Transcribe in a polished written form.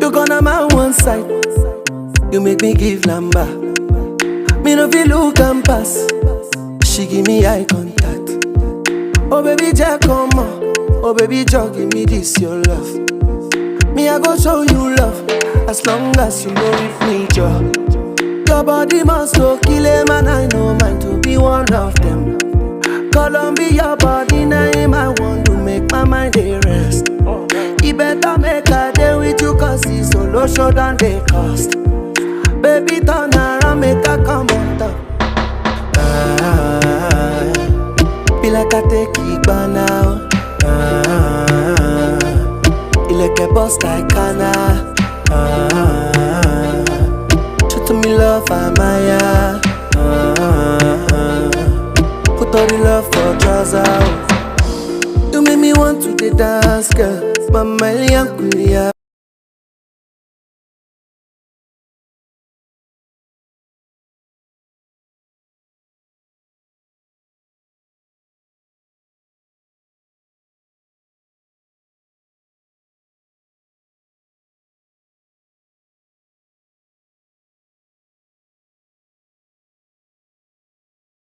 You gonna my one side. You make me give number. Me no feel look and pass. She give me eye contact. Oh baby, Jack, come on. Oh baby, Jack, give me this your love. Me I go show you love as long as you know with me, Joe. Your body must go kill him, and I know mine to be one of them. Columbia, your body name I want to make my mind a rest. You better make a day with you, cause it's solo show than they cost. Baby, turn around, make a come on top. Be like I take it by now. You like a boss like Kana. Show to me love, Amaya. Put all the love for trousers. You make me want to the dance, girl. Mama,